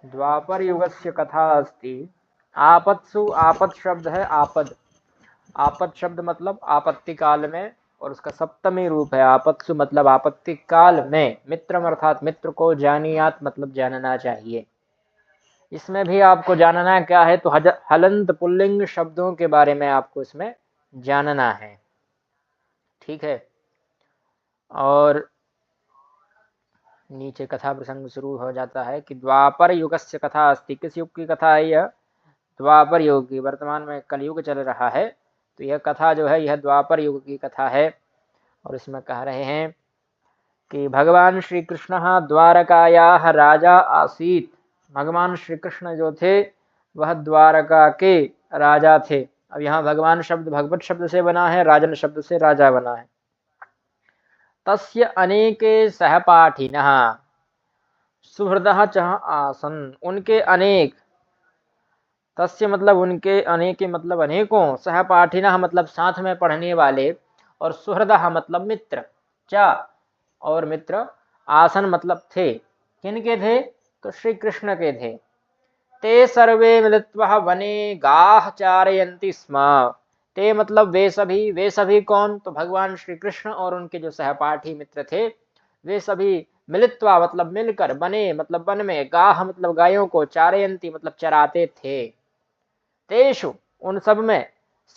द्वापर युगस्य कथा अस्ति। आपत्सु, आपत् शब्द है आपद। आपद शब्द मतलब आपत्ति काल में, और उसका सप्तमी रूप है आपत्सु मतलब आपत्ति काल में। मित्रम अर्थात मित्र को जानियात मतलब जानना चाहिए। इसमें भी आपको जानना क्या है, तो हलंत पुल्लिंग शब्दों के बारे में आपको इसमें जानना है। ठीक है। और नीचे कथा प्रसंग शुरू हो जाता है कि द्वापर युगस्य कथा अस्ति। किस युग की कथा है यह? द्वापर युग की। वर्तमान में कलयुग चल रहा है, तो यह कथा जो है यह द्वापर युग की कथा है। और इसमें कह रहे हैं कि भगवान श्री कृष्ण द्वारकाया राजा आसीत। भगवान श्री कृष्ण जो थे वह द्वारका के राजा थे। अब यहाँ भगवान शब्द भगवत शब्द से बना है, राजन शब्द से राजा बना है। तस्य अनेके सहपाठिनः सुहृदः च आसन। उनके अनेक, तस्य मतलब उनके, अनेके मतलब अनेकों, सहपाठिनः मतलब साथ में पढ़ने वाले, और सुहृदः मतलब मित्र, च और मित्र, आसन मतलब थे। किनके थे? तो श्री कृष्ण के थे। ते सर्वे मिलित्वा वने गाः चारयन्ति स्म। ते मतलब वे सभी कौन? तो भगवान श्री कृष्ण और उनके जो सहपाठी मित्र थे वे सभी मिलित्वा मतलब मिलकर, बने मतलब वन में, गाः मतलब गायों को, चारयन्ति मतलब चराते थे। तेषु उन सब में,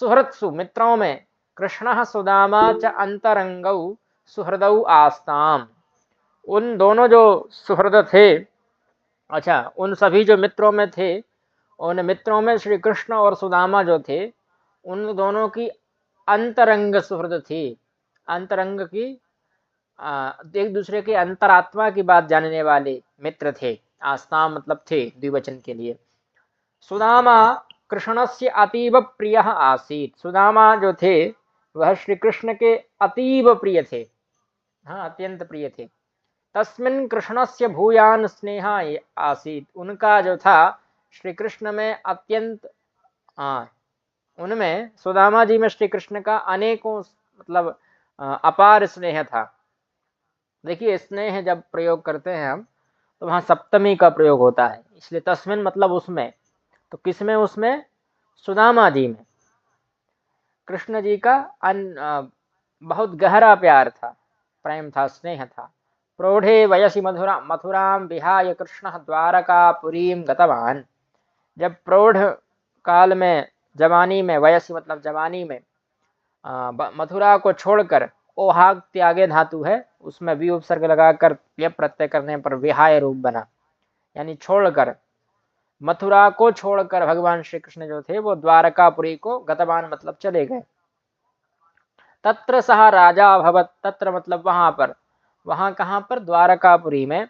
सुहृत्सु मित्रों में, कृष्णः सुदामा च अंतरंगौ सुहृदौ आस्ताम। उन दोनों जो सुहृद थे, अच्छा उन सभी जो मित्रों में थे, उन मित्रों में श्री कृष्ण और सुदामा जो थे, उन दोनों की अंतरंग सुहृद थी। अंतरंग की एक दूसरे के अंतरात्मा की बात जानने वाले मित्र थे। आस्ताम मतलब थे द्विवचन के लिए। सुदामा कृष्णस्य अतीव प्रिय आसीत। सुदामा जो थे वह श्री कृष्ण के अतीव प्रिय थे। हाँ, अत्यंत प्रिय थे। तस्मिन् कृष्णस्य भूयान स्नेह आसीत। उनका जो था श्री कृष्ण में अत्यंत, हाँ उनमें, सुदामा जी में श्री कृष्ण का अनेकों मतलब अपार स्नेह था। देखिए स्नेह जब प्रयोग करते हैं हम, तो वहाँ सप्तमी का प्रयोग होता है, इसलिए तस्मिन मतलब उसमें। तो किसमें? उसमें सुदामा जी में कृष्ण जी का बहुत गहरा प्यार था, प्रेम था, स्नेह था। प्रौढ़े वयसि मथुराम विहाय कृष्ण द्वारकापुरीम गतवान। जब प्रौढ़ काल में, जवानी में, वयसि मतलब जवानी में, मथुरा को छोड़कर, ओहाग त्यागे धातु है, उसमें वी उपसर्ग लगाकर यह प्रत्यय करने पर विहाय रूप बना, यानी छोड़कर, मथुरा को छोड़कर भगवान श्री कृष्ण जो थे वो द्वारकापुरी को गतवान मतलब चले गए। तत्र सह राजा अभवत। तत्र मतलब वहां पर, वहां कहां पर? द्वारकापुरी में।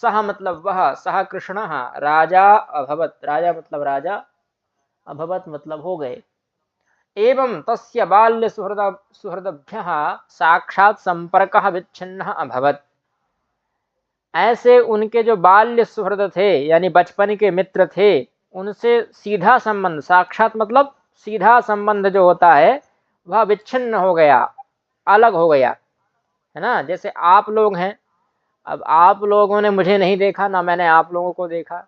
सह मतलब वह, सह कृष्ण राजा अभवत, राजा मतलब राजा, अभवत मतलब हो गए। एवं तस्य बाल्य सुहृदभ्यः साक्षात संपर्कः विच्छिन्नः अभवत। ऐसे उनके जो बाल्य सुहृद थे यानी बचपन के मित्र थे, उनसे सीधा संबंध, साक्षात मतलब सीधा संबंध जो होता है वह विच्छिन्न हो गया, अलग हो गया, है ना। जैसे आप लोग हैं, अब आप लोगों ने मुझे नहीं देखा, ना मैंने आप लोगों को देखा,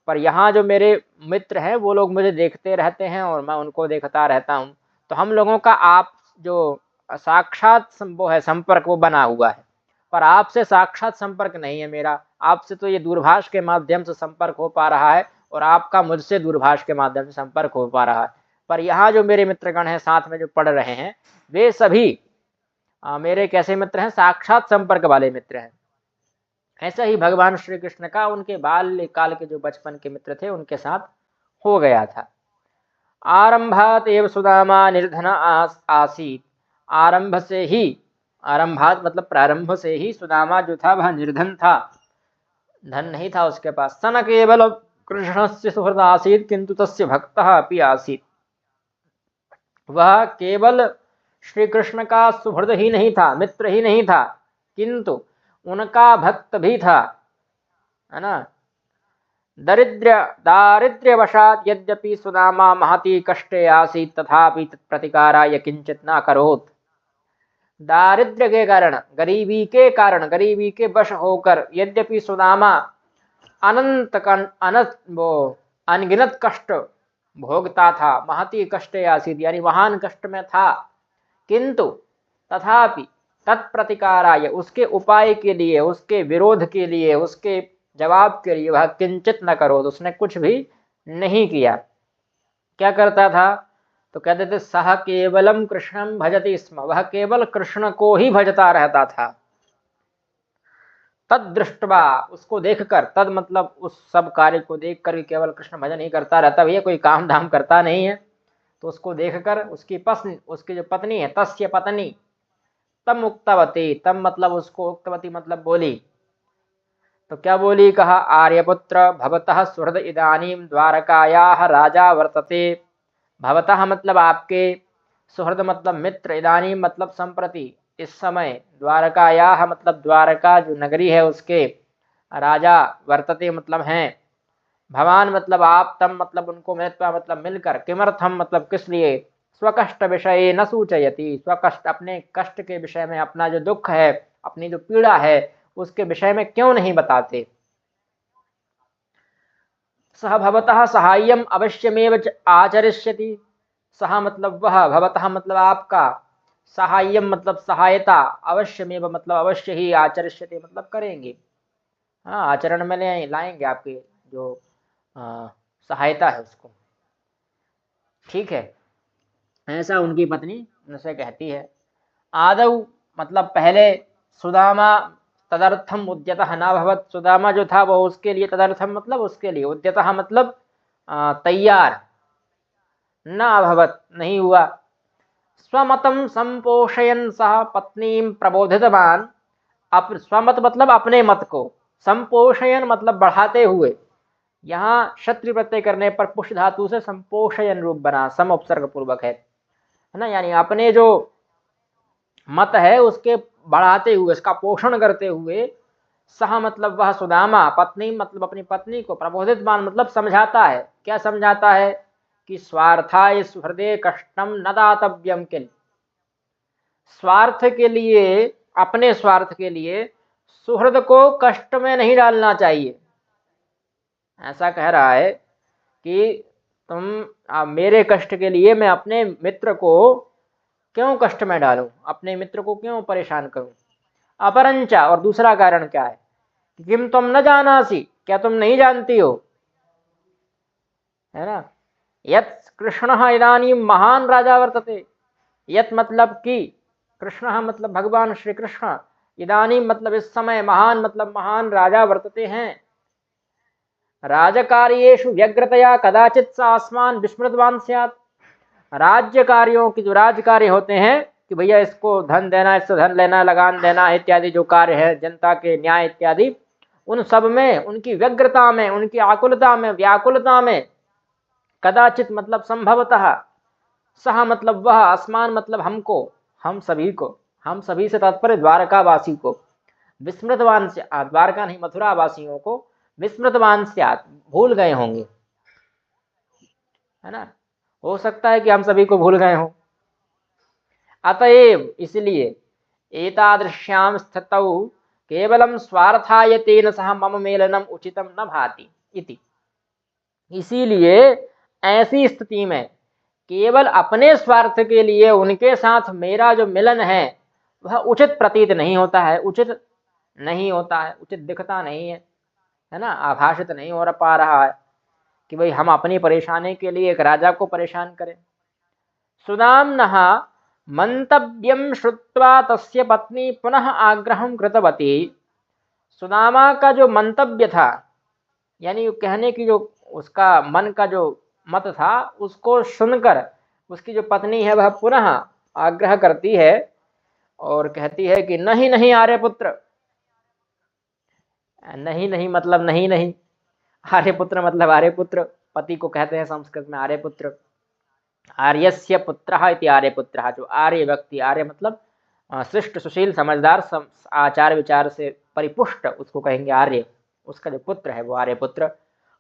पर यहाँ जो मेरे मित्र हैं वो लोग मुझे देखते रहते हैं और मैं उनको देखता रहता हूँ। तो हम लोगों का आप जो साक्षात वो है संपर्क, वो बना हुआ है। पर आपसे साक्षात संपर्क नहीं है मेरा। आपसे तो ये दूरभाष के माध्यम से संपर्क हो पा रहा है, और आपका मुझसे दूरभाष के माध्यम से संपर्क हो पा रहा है। पर यहाँ जो मेरे मित्रगण हैं, साथ में जो पढ़ रहे हैं, वे सभी मेरे कैसे मित्र हैं? साक्षात संपर्क वाले मित्र हैं। ऐसा ही भगवान श्री कृष्ण का उनके बाल्य काल के जो बचपन के मित्र थे उनके साथ हो गया था। आरंभात एव सुदामा निर्धन आसीत। आरंभ से ही, आरंभात मतलब प्रारंभ से ही सुदामा जो था वह निर्धन था, धन नहीं था उसके पास। सन केवल कृष्ण से सुहृद आसीत किंतु तस्य भक्तः अपि आसीत। वह केवल श्री कृष्ण का सुहृद ही नहीं था, मित्र ही नहीं था, किंतु उनका भक्त भी था, है ना। दारिद्र्यवशात् यद्यपि सुदामा महती कष्टे आसीत् तथापि तत्प्रतिकाराय किंचित न करोत्। दारिद्र्य के कारण, गरीबी के कारण, गरीबी के वश होकर यद्यपि सुदामा अनंत वो अनगिनत कष्ट भोगता था, महती कष्ट आसीद, यानी महान कष्ट में था। किंतु तथापि तत्प्रतिकाराय, उसके उपाय के लिए, उसके विरोध के लिए, उसके जवाब के लिए वह किंचित न करो, तो उसने कुछ भी नहीं किया। क्या करता था? तो कहते थे सह केवलम कृष्णम भजति स्म, वह केवल कृष्ण को ही भजता रहता था। तद दृष्टवा, उसको देखकर, तद मतलब उस सब कार्य को देखकर केवल कृष्ण भजन ही करता रहता, भैया कोई काम धाम करता नहीं है। तो उसको देखकर उसकी पत्नी, उसकी जो पत्नी है, तस्य पत्नी, तम उक्तवती, तम मतलब उसको, उक्तवती मतलब बोली। तो क्या बोली? कहा आर्यपुत्र भवतः सुहृद इदानीम द्वारकायाः राजा वर्तते। भवतः मतलब आपके, सुहृद मतलब मित्र, इदानीम मतलब संप्रति, इस समय, द्वारकायाः मतलब द्वारका जो नगरी है उसके राजा, वर्तते मतलब हैं, भवान मतलब आप, तम मतलब उनको, मिलित्वा मतलब मिलकर, किमर्थम मतलब किस लिए, स्वकष्ट विषय न सूचयति, स्वकष्ट अपने कष्ट के विषय में, अपना जो दुख है, अपनी जो पीड़ा है, उसके विषय में क्यों नहीं बताते। सह भवतः सहाय्यम अवश्यमेव आचरिष्यति, सह मतलब वह, भवतः मतलब आपका, सहाय्यम मतलब सहायता, अवश्यमेव मतलब अवश्य ही, आचरिष्यति मतलब करेंगे, हाँ आचरण में लाएंगे आपके जो सहायता है उसको। ठीक है, ऐसा उनकी पत्नी उनसे कहती है। आदौ मतलब पहले, सुदामा तदर्थम उद्यतः न भवत, सुदामा जो था वो उसके लिए, तदर्थम मतलब उसके लिए, उद्यतः मतलब तैयार, न अभवत नहीं हुआ। स्वमतम संपोषयन सह पत्नीम प्रबोधितवान, स्वमत मतलब अपने मत को, संपोषयन मतलब बढ़ाते हुए, यहाँ क्षत्रिय प्रत्यय करने पर पुष्ट धातु से संपोषयन रूप बना, सम उपसर्ग पूर्वक है ना, यानी अपने जो मत है उसके बढ़ाते हुए, उसका पोषण करते हुए, सह मतलब वह सुदामा, पत्नी मतलब अपनी पत्नी को, प्रबोधित मान मतलब समझाता है। क्या समझाता है? कि स्वार्थाय सुहृदे कष्टम न दातव्यम किल, स्वार्थ के लिए, अपने स्वार्थ के लिए सुहृद को कष्ट में नहीं डालना चाहिए। ऐसा कह रहा है कि तुम मेरे कष्ट के लिए मैं अपने मित्र को क्यों कष्ट में डालूं, अपने मित्र को क्यों परेशान करूं। अपरंचा, और दूसरा कारण क्या है? किम तुम न जानासी, क्या तुम नहीं जानती हो, है ना। यत कृष्ण इदानीं महान राजा वर्तते, यत मतलब कि, कृष्ण मतलब भगवान श्री कृष्ण, इदानीं मतलब इस समय, महान मतलब महान राजा वर्तते हैं, राजकार्येषु व्यग्रतया कदाचित सा आसमान विस्मृतवान स्यात्, राज्य कार्यों की, जो राज कार्य होते हैं कि भैया इसको धन देना, इससे धन लेना, लगान देना इत्यादि जो कार्य है, जनता के न्याय इत्यादि, उन सब में, उनकी व्यग्रता में, उनकी आकुलता में, व्याकुलता में, कदाचित मतलब संभवतः, सह मतलब वह, आसमान मतलब हमको, हम सभी को, हम सभी से तात्पर्य द्वारकावासी को, विस्मृतवान से, द्वारका नहीं मथुरा वासियों को, विस्मृतवान से भूल गए होंगे, है ना, हो सकता है कि हम सभी को भूल गए हों। अतएव इसलिए, एतादृश्यां स्थितौ केवलम स्वार्थाय तेन सह मम मेलनम उचितम न भाति इति, इसीलिए ऐसी स्थिति में केवल अपने स्वार्थ के लिए उनके साथ मेरा जो मिलन है वह उचित प्रतीत नहीं होता है, उचित नहीं होता है, उचित दिखता नहीं है ना, आभाषित नहीं हो पा रहा है कि भाई हम अपनी परेशानी के लिए एक राजा को परेशान करें। सुदाम्नः मंतव्यम श्रुत्वा तस्य पत्नी पुनः आग्रहं कृतवती, सुदामा का जो मंतव्य था, यानी कहने की जो उसका मन का जो मत था, उसको सुनकर उसकी जो पत्नी है वह पुनः आग्रह करती है और कहती है कि नहीं नहीं आर्यपुत्र, नहीं नहीं मतलब नहीं नहीं, आर्यपुत्र मतलब आर्यपुत्र, पति को कहते हैं संस्कृत में आर्यपुत्र, आर्यस्य पुत्रः इति आर्यपुत्रः, जो आर्य व्यक्ति, आर्य मतलब शिष्ट सुशील समझदार आचार विचार से परिपुष्ट, उसको कहेंगे आर्य, उसका जो पुत्र है वो आर्यपुत्र।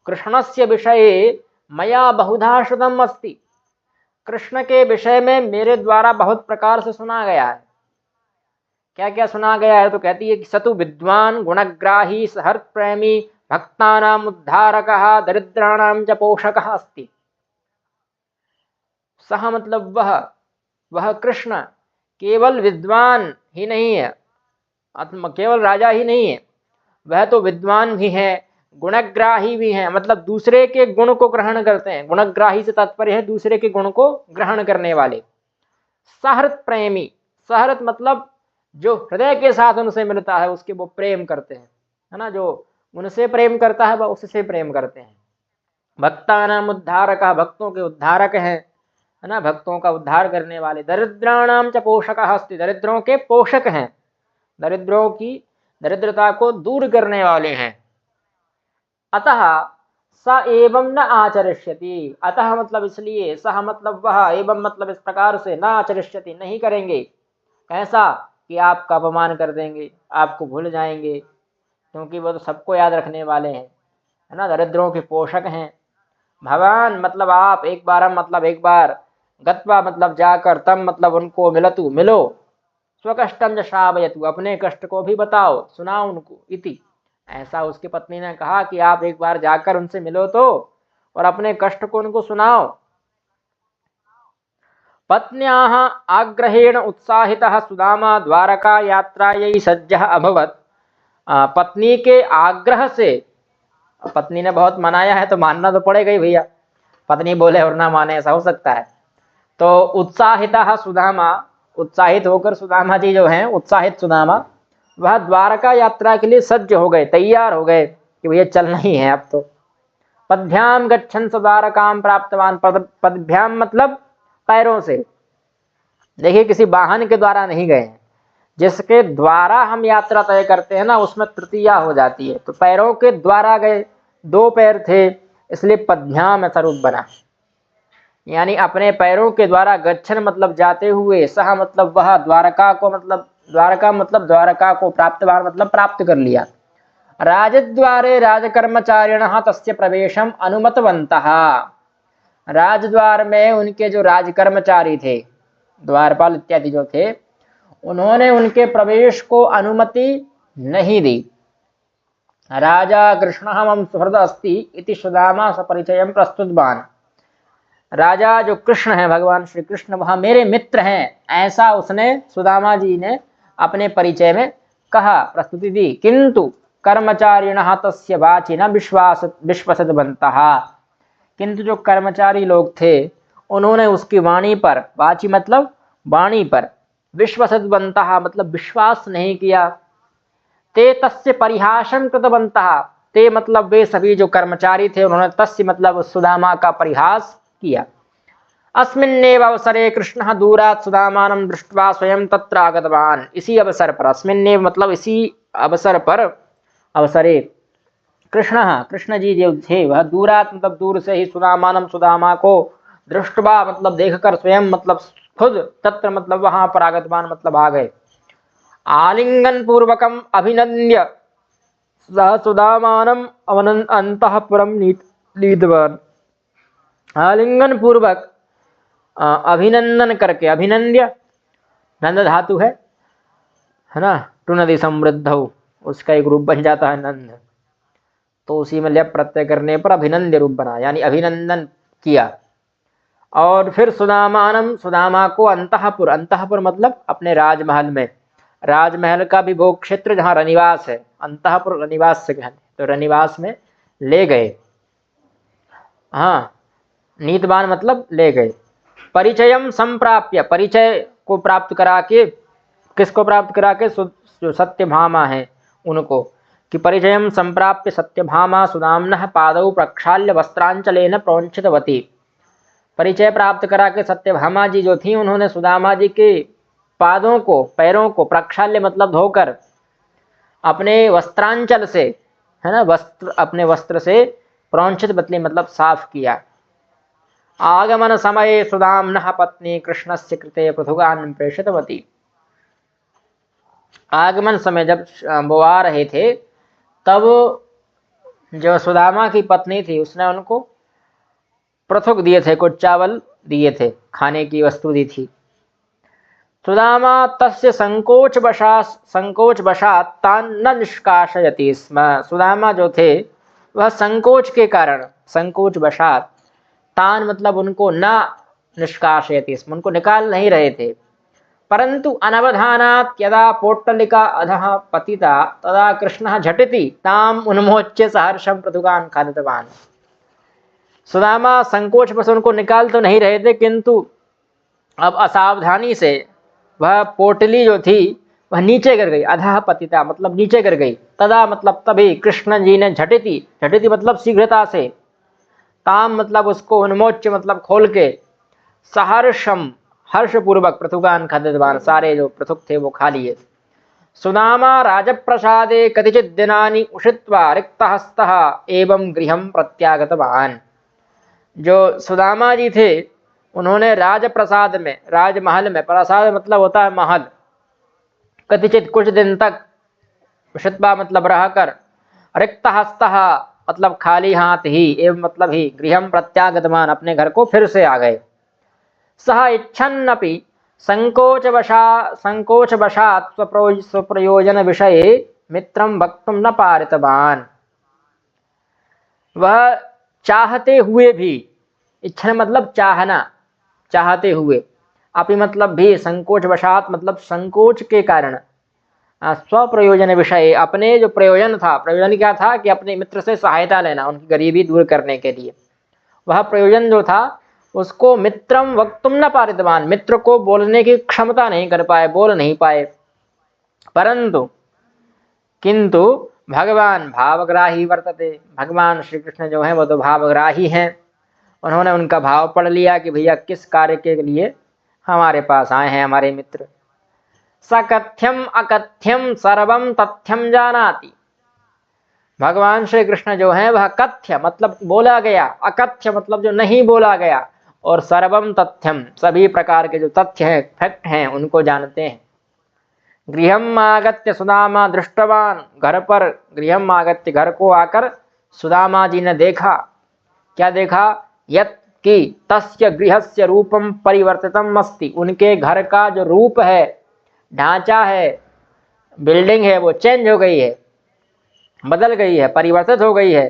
कृष्णस्य विषये मया बहुधा श्रुतम् अस्ति, कृष्ण के विषय में मेरे द्वारा बहुत प्रकार से सुना गया है। क्या क्या सुना गया है? तो कहती है कि सतु विद्वान गुणग्राही सहर्ष प्रेमी भक्तानाम उद्धारकः दरिद्राणाम च पोषकः अस्ति। सह मतलब वह कृष्ण केवल विद्वान ही नहीं है, केवल राजा ही नहीं है, वह तो विद्वान भी है, गुणग्राही भी है, मतलब दूसरे के गुण को ग्रहण करते हैं। गुणग्राही से तात्पर्य है दूसरे के गुण को ग्रहण करने वाले। सहृत प्रेमी, सहृत मतलब जो हृदय के साथ उनसे मिलता है उसके वो प्रेम करते हैं, है ना, जो उनसे प्रेम करता है वह उससे प्रेम करते हैं। भक्तानाम उद्धारक, भक्तों के उद्धारक हैं, है ना, भक्तों का उद्धार करने वाले। दरिद्राणाम च पोषकः अस्ति, दरिद्रों के पोषक हैं, दरिद्रों की दरिद्रता को दूर करने वाले हैं। अतः स एवं न आचरिष्यति, अतः मतलब इसलिए, सह मतलब वह, एवं मतलब इस प्रकार से, न आचरिष्यति नहीं करेंगे। ऐसा कि आपका अपमान कर देंगे, आपको भूल जाएंगे, क्योंकि वो तो सबको याद रखने वाले हैं, है ना, दरिद्रों के पोषक हैं। भगवान मतलब आप, एक बार मतलब एक बार, गत्वा मतलब जाकर, तम मतलब उनको, मिलतु मिलो, स्वकष्टम च श्रावयतु अपने कष्ट को भी बताओ, सुनाओ उनको, इति ऐसा उसकी पत्नी ने कहा कि आप एक बार जाकर उनसे मिलो तो, और अपने कष्ट को उनको सुनाओ। पत्न्याः आग्रहेण उत्साहितः सुदामा द्वारका यात्रायै सज्जः अभवत्। पत्नी के आग्रह से, पत्नी ने बहुत मनाया है तो मानना तो पड़ेगा ही भैया, पत्नी बोले और ना माने ऐसा हो सकता है। तो उत्साहितः सुदामा, उत्साहित होकर सुदामा जी जो हैं, उत्साहित सुदामा, वह द्वारका यात्रा के लिए सज्ज हो गए, तैयार हो गए कि भैया चलना ही है अब तो। पदभ्याम गच्छन् द्वारकाम प्राप्तवान, पदभ्याम मतलब पैरों से, देखिए किसी वाहन के द्वारा नहीं गए हैं, जिसके द्वारा हम यात्रा तय करते हैं ना उसमें तृतीया हो जाती है, तो पैरों के द्वारा गए, दो पैर थे इसलिए पदभ्याम ऐसा रूप बना, यानी अपने पैरों के द्वारा, गच्छन मतलब जाते हुए, सह मतलब वह, द्वारका को मतलब, द्वारका मतलब द्वारका को, प्राप्तवान मतलब प्राप्त कर लिया। राजद्वारे राजकर्मचारिणः तस्य प्रवेशम अनुमतवन्तः, राजद्वार में उनके जो राजकर्मचारी थे, द्वारपाल इत्यादि जो थे, उन्होंने उनके प्रवेश को अनुमति नहीं दी। राजा कृष्णः मम सुहृद अस्ति इति सुदामा सपरिचयं प्रस्तुतवान्, राजा जो कृष्ण है, भगवान श्री कृष्ण वह मेरे मित्र हैं, ऐसा उसने, सुदामा जी ने अपने परिचय में कहा, प्रस्तुति दी। किंतु कर्मचारिणः तस्य वाचि न विश्वसतवन्तः, किंतु जो कर्मचारी लोग थे उन्होंने उसकी वाणी पर, वाची मतलब वाणी पर, विश्वसतवन्तः मतलब विश्वास नहीं किया। ते तस्य परिहासं कृतवन्तः, ते मतलब वे सभी जो कर्मचारी थे उन्होंने तस्य मतलब सुदामा का परिहास किया। अस्मिन्नेव अवसरे कृष्णः दूरात् सुदामानं दृष्ट्वा स्वयं तत्र आगतवान्, इसी अवसर पर, अस्मिन्नेव मतलब इसी अवसर पर, अवसरे कृष्णः कृष्ण जी जो थे वह दूरात् मतलब दूर से ही, सुदामानं सुदामा को, दृष्ट्वा मतलब देखकर, स्वयं मतलब खुद, तत्र मतलब वहां पर, आगतवान मतलब आ गए। आलिंगन पूर्वकम अभिनंद्य सह सुदामानम अंतःपुरम नीतवान, आलिंगन पूर्वक अभिनंदन करके, अभिनंद्य नंद धातु है ना, टुनदि समृद्ध, उसका एक रूप बन जाता है नंद, तो उसी में लेप प्रत्यय करने पर अभिनंद्य रूप बना, यानी अभिनंदन किया। और फिर सुदामानम, सुदामा को अंतःपुर, अंतःपुर मतलब अपने राजमहल में, राजमहल का भी भोग क्षेत्र जहाँ रनिवास है, अंतःपुर रनिवास से कहते, तो रनिवास में ले गए। हाँ, नीतवान मतलब ले गए। परिचयम संप्राप्य, परिचय को प्राप्त करा के, किसको प्राप्त करा के, जो सत्यभामा है उनको, कि परिचयम संप्राप्य सत्यभामा सुदाम्नः पादौ प्रक्षाल्य वस्त्रांचलेन प्रोंचितवती, परिचय प्राप्त करा के सत्यभामा जी जो थी उन्होंने सुदामा जी के पादों को, पैरों को, प्रक्षाल्य मतलब धोकर, अपने वस्त्रांचल से, है ना, वस्त्र, अपने वस्त्र से, प्रोंचित बतली मतलब साफ किया। आगमन समय सुदाम्नः पत्नी कृष्णस्य कृते पृथुगान् प्रेषितवती, आगमन समय जब वो आ रहे थे तब जो सुदामा की पत्नी थी उसने उनको पृथुक दिए थे, कुछ चावल दिए थे, खाने की वस्तु दी थी। सुदामा तस्य संकोच वशात तान न निष्कासयति स्म, सुदामा जो थे वह संकोच के कारण, संकोच वशात, तान मतलब उनको न निष्कासयति स्म, उनको निकाल नहीं रहे थे। परंतु अनवधानात् यदा पोट्टलिका अधः पतिता तदा कृष्णः झटिति ताम उन्मोच्य सहर्षं पृथुकान् खादितवान्। सुदामा संकोच बस उनको निकाल तो नहीं रहे थे, किंतु अब असावधानी से वह पोटली जो थी वह नीचे गिर गई। अधः पतिता मतलब नीचे गिर गई। तदा मतलब तभी कृष्ण जी ने झटिति, झटिति मतलब शीघ्रता से, ताम मतलब उसको, उन्मोच्य मतलब खोल के, सहर्षम हर्षपूर्वक पृथुकान् खादितवान्, सारे जो पृथुक थे वो खा लिए। सुदामा राजप्रसादे कतिचित् दिनानि उषित्वा रिक्तहस्तः एवं गृहं प्रत्यागतवान्। जो सुदामा जी थे उन्होंने राजप्रसाद में, राजमहल में, प्रसाद मतलब होता है महल, कतिचित कुछ दिन तक, उषित्वा मतलब रहकर, रिक्तहस्तः मतलब खाली हाथ ही, एवं मतलब ही, गृहं प्रत्यागतवान् अपने घर को फिर से आ गए। सह इच्छन्नपि संकोचवशात् स्वप्रयोजन विषये मित्रं वक्तुं न पारितवान्। वह चाहते हुए भी, इच्छा मतलब चाहना, चाहते हुए, अपि मतलब भी, संकोचवशात् मतलब संकोच के कारण, स्वप्रयोजन विषय अपने जो प्रयोजन था, प्रयोजन क्या था कि अपने मित्र से सहायता लेना, उनकी गरीबी दूर करने के लिए, वह प्रयोजन जो था उसको मित्रम वक्तुम न पारितवान, मित्र को बोलने की क्षमता नहीं कर पाए, बोल नहीं पाए। परंतु किंतु भगवान भावग्राही वर्तते, भगवान श्री कृष्ण जो है वो तो भावग्राही हैं। उन्होंने उनका भाव पढ़ लिया कि भैया किस कार्य के लिए हमारे पास आए हैं हमारे मित्र। सकथ्यम अकथ्यम सर्वम तथ्यम जानाति, भगवान श्री कृष्ण जो है वह कथ्य मतलब बोला गया, अकथ्य मतलब जो नहीं बोला गया, और सर्वम तथ्यम सभी प्रकार के जो तथ्य हैं, फैक्ट हैं, उनको जानते हैं। गृहम आगत्य सुदामा दृष्टवान, घर पर, गृहम आगत्य घर को आकर सुदामा जी ने देखा, क्या देखा, यत् कि तस्य गृहस्य रूपम परिवर्तितम अस्ति, उनके घर का जो रूप है, ढांचा है, बिल्डिंग है, वो चेंज हो गई है, बदल गई है, परिवर्तित हो गई है।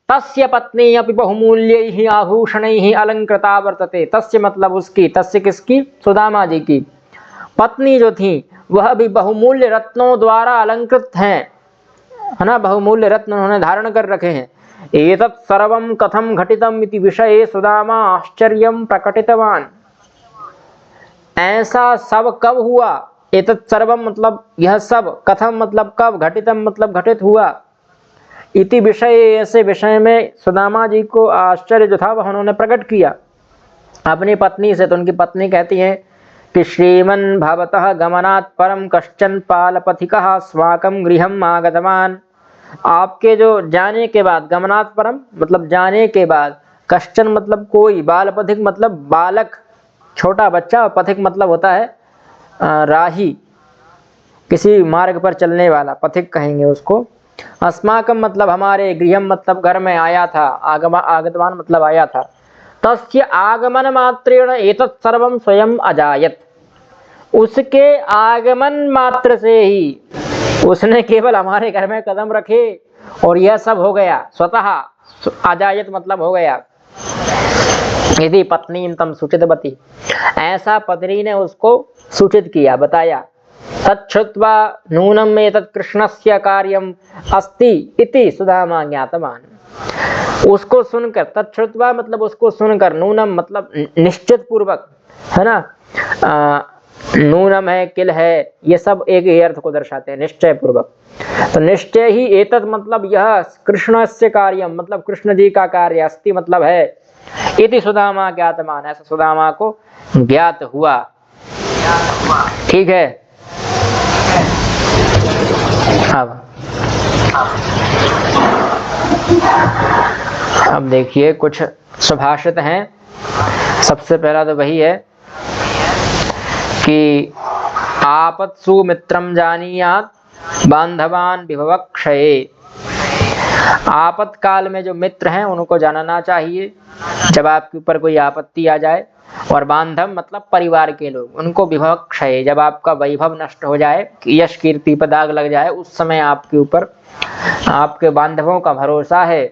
तस्य पत्नी अपि बहुमूल्यैः आभूषणैः अलंकृता वर्तते, तस्य मतलब उसकी, तस्य किसकी, सुदामा जी की पत्नी जो थी वह भी बहुमूल्य रत्नों द्वारा अलंकृत हैं, है ना, बहुमूल्य रत्न उन्होंने धारण कर रखे हैं। एतत् सर्वं कथं घटितम् इति विषये सुदामा आश्चर्यं प्रकटितवान्, ऐसा सब कब हुआ, एतत् सर्वम मतलब यह सब, कथम मतलब कब, घटितम मतलब घटित हुआ, इति विषय ऐसे विषय में सुदामा जी को आश्चर्य जो था वह उन्होंने प्रकट किया अपनी पत्नी से। तो उनकी पत्नी कहती है कि श्रीमन् भवतः गमनात् परम कश्चन पालपथिकः स्वाकं गृहम् आगतवान्, आपके जो जाने के बाद, गमनात् परम मतलब जाने के बाद, कश्चन मतलब कोई, बालपथिक मतलब बालक, छोटा बच्चा, और पथिक मतलब होता है राही, किसी मार्ग पर चलने वाला, पथिक कहेंगे उसको। अस्माकम मतलब हमारे, गृहम मतलब घर में आया था, आगतवान मतलब आया था। तस्य आगमन मात्रेण एतत् सर्वं स्वयं अजायत, उसके आगमन मात्र से ही, उसने केवल हमारे घर में कदम रखे और यह सब हो गया, स्वतः, अजायत मतलब हो गया। यदि पत्नी तम सूचितवती, ऐसा पत्नी ने उसको सूचित किया, बताया। तच्छ्रुत्वा नूनम एतत् कृष्णस्य कार्यम अस्ति इति सुदामा ज्ञातवान्, उसको सुनकर, तच्छ्रुत्वा मतलब उसको सुनकर, नूनम मतलब निश्चित पूर्वक, है ना, नूनम है, किल है, ये सब एक ही अर्थ को दर्शाते हैं, निश्चय पूर्वक। तो निश्चय ही, एतत् मतलब यह, कृष्णस्य कार्यम मतलब कृष्ण जी का कार्य, अस्ति मतलब है, इति सुदामा ज्ञातवान्, ऐसा सुदामा को ज्ञात हुआ। ठीक है, अब देखिए कुछ सुभाषित हैं। सबसे पहला तो वही है कि आपत्सु मित्रम जानीयात बांधवान विभवक्षये, आपातकाल में जो मित्र हैं उनको जानना चाहिए, जब आपके ऊपर कोई आपत्ति आ जाए और बांधव मतलब परिवार के लोग, उनको विभवक्षय, जब आपका वैभव नष्ट हो जाए, यश कीर्ति पर दाग लग जाए, उस समय आपके ऊपर आपके बांधवों का भरोसा है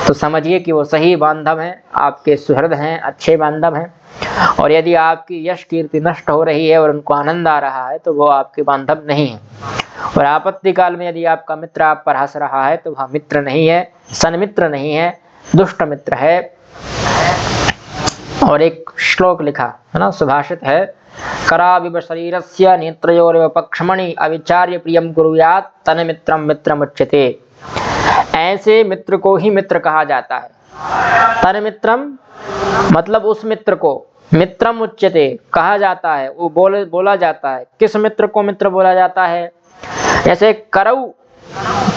तो समझिए कि वो सही बांधव हैं, आपके सुहृद हैं, अच्छे बांधव हैं। और यदि आपकी यश कीर्ति नष्ट हो रही है और उनको आनंद आ रहा है तो वो आपके बांधव नहीं है। और आपत्ति काल में यदि आपका मित्र आप पर हंस रहा है तो वह मित्र नहीं है, सन्मित्र नहीं है, दुष्ट मित्र है। और एक श्लोक लिखा है ना, सुभाषित है, कराविव शरीरस्य नेत्रयोरिव पक्ष्मणि अविचार्य प्रियम कुर्यात् तन मित्रम मित्रमुच्यते। ऐसे मित्र को ही मित्र कहा जाता है। तन मित्रम मतलब उस मित्र को, मित्रम उच्यते कहा जाता है, वो बोला जाता है। किस मित्र को मित्र बोला जाता है? जैसे करऊ,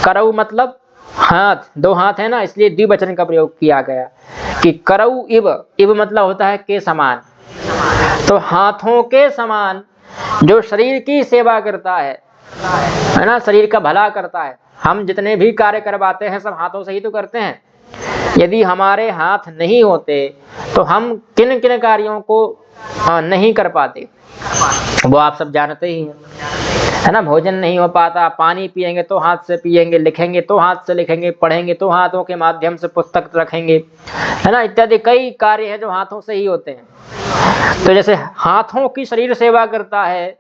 करऊ मतलब हाथ, दो हाथ है ना, इसलिए द्विवचन का प्रयोग किया गया कि करऊ इव, इव मतलब होता है के समान। तो हाथों के समान जो शरीर की सेवा करता है ना, शरीर का भला करता है। हम जितने भी कार्य करवाते हैं सब हाथों से ही तो करते हैं। यदि हमारे हाथ नहीं होते तो हम किन किन कार्यों को नहीं कर पाते, वो आप सब जानते ही हैं, है ना। भोजन नहीं हो पाता, पानी पिएंगे तो हाथ से पिएंगे, लिखेंगे तो हाथ से लिखेंगे, पढ़ेंगे तो हाथों के माध्यम से पुस्तक रखेंगे, है ना। इत्यादि कई कार्य हैं जो हाथों से ही होते हैं। तो जैसे हाथों की शरीर सेवा करता है,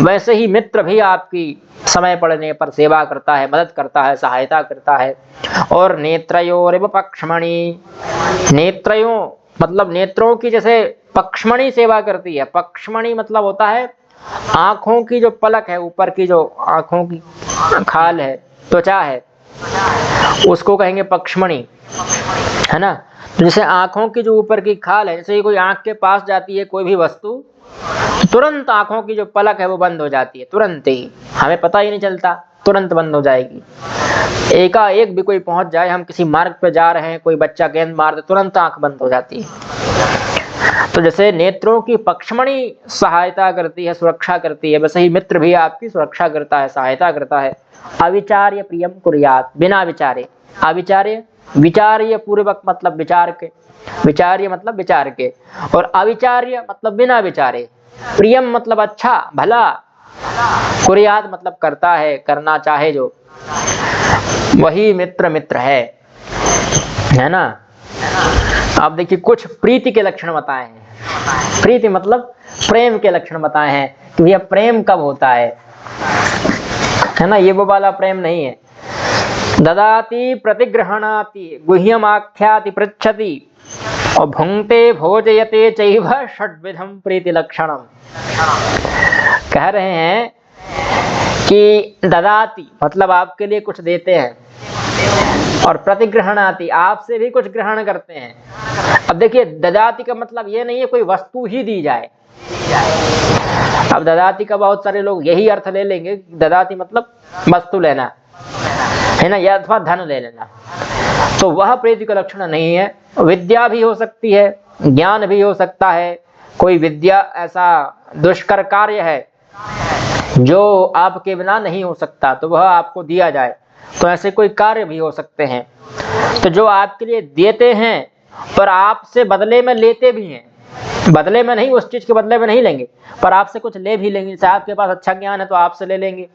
वैसे ही मित्र भी आपकी समय पड़ने पर सेवा करता है, मदद करता है, सहायता करता है। और नेत्रयोरिव पक्ष्मणि, नेत्रयों मतलब नेत्रों की जैसे पक्ष्मणि सेवा करती है। पक्ष्मणि मतलब होता है आंखों की जो पलक है, ऊपर की जो आंखों की खाल है, त्वचा है, उसको कहेंगे पक्ष्मणि, है ना। तो जैसे आंखों की जो ऊपर की खाल है, जैसे ही कोई आंख के पास जाती है कोई भी वस्तु, तुरंत आंखों की जो पलक है वो बंद हो जाती है, तुरंत ही, हमें पता ही नहीं चलता, तुरंत बंद हो जाएगी। एकाएक भी कोई पहुंच जाए, हम किसी मार्ग पे जा रहे हैं, कोई बच्चा गेंद मार दे, तुरंत आंख बंद हो जाती है। तो जैसे नेत्रों की पक्ष्मणि सहायता करती है, सुरक्षा करती है, वैसे ही मित्र भी आपकी सुरक्षा करता है, सहायता करता है। अविचार्य प्रियम कुर्यात्, बिना विचारे। अविचार्य, विचार्य पूर्वक मतलब विचार के, विचार्य मतलब विचार के, और अविचार्य मतलब बिना विचारे। प्रियम मतलब अच्छा, भला, कुर्यात् मतलब करता है, करना चाहे जो, वही मित्र मित्र है ना। आप देखिए कुछ प्रीति के लक्षण बताए हैं। प्रीति मतलब प्रेम के लक्षण बताए हैं कि भैया प्रेम कब होता है ना, ये वो वाला प्रेम नहीं है। ददाति प्रतिगृहणाति गुह्यमाख्याति पृच्छति और भुंक्ते भोजयते चैव षड्विधम प्रीति लक्षणम। कह रहे हैं कि ददाति मतलब आपके लिए कुछ देते हैं, और प्रतिग्रहणाति आपसे भी कुछ ग्रहण करते हैं। अब देखिए ददाति का मतलब ये नहीं है कोई वस्तु ही दी जाए। अब ददाति का बहुत सारे लोग यही अर्थ ले लेंगे, ददाति मतलब वस्तु लेना, है ना, या अथवा धन ले लेना, तो वह प्रीति का लक्षण नहीं है। विद्या भी हो सकती है, ज्ञान भी हो सकता है। कोई विद्या ऐसा दुष्कर कार्य है जो आपके बिना नहीं हो सकता, तो वह आपको दिया जाए, तो ऐसे कोई कार्य भी हो सकते हैं। तो जो आपके लिए देते हैं पर आपसे बदले में लेते भी हैं, बदले में नहीं, उस चीज के बदले में नहीं लेंगे, पर आपसे कुछ ले भी लेंगे। जैसे आपके पास अच्छा ज्ञान है तो आपसे ले लेंगे,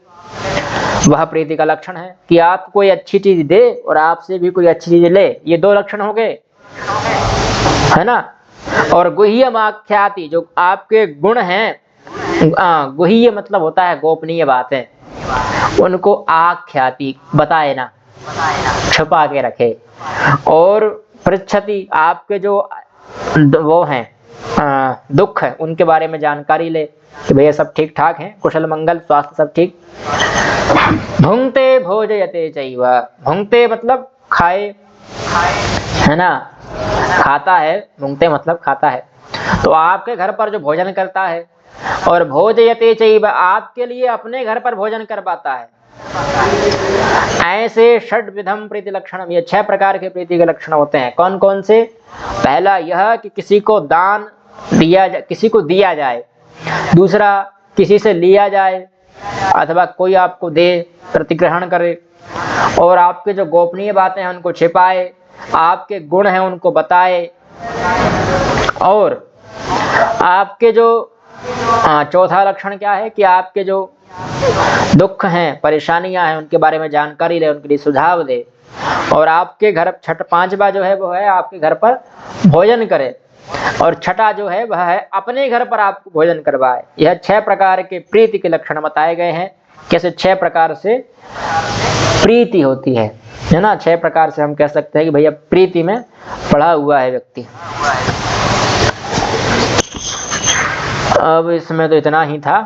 वह प्रीति का लक्षण है कि आपको कोई अच्छी चीज दे और आपसे भी कोई अच्छी चीज ले। ये दो लक्षण हो गए, है ना। और गुह्यमाख्याति, जो आपके गुण हैं, गुह्य मतलब होता है गोपनीय बातें, उनको आख्याति बताए ना, छुपा के रखे। और पृच्छति आपके जो वो हैं दुख है उनके बारे में जानकारी ले कि भैया सब ठीक ठाक है, कुशल मंगल, स्वास्थ्य सब ठीक। भुंक्ते भोजयते चैव, भुंक्ते मतलब खाए, है ना, खाता है, भुंक्ते मतलब खाता है। तो आपके घर पर जो भोजन करता है, और भोजयते चैव आपके लिए अपने घर पर भोजन करवाता है। ऐसे षड्विधम प्रीति लक्षणम, ये 6 प्रकार के प्रीति के लक्षण होते हैं। कौन कौन से? पहला यह कि किसी को दान दिया जाए, किसी को दिया जाए। दूसरा किसी से लिया जाए, अथवा कोई आपको दे, प्रतिग्रहण करे। और आपके जो गोपनीय बातें हैं उनको छिपाए, आपके गुण हैं उनको बताए। और आपके जो चौथा लक्षण क्या है कि आपके जो दुख हैं, परेशानियां हैं, उनके बारे में जानकारी ले, उनके लिए सुझाव दे। और आपके घर पांचवा जो है वो है आपके घर पर भोजन करे। और छठा जो है वह है अपने घर पर आपको भोजन करवाए। यह 6 प्रकार के प्रीति के लक्षण बताए गए हैं। कैसे 6 प्रकार से प्रीति होती है ना। 6 प्रकार से हम कह सकते हैं कि भैया प्रीति में पड़ा हुआ है व्यक्ति। अब इसमें तो इतना ही था।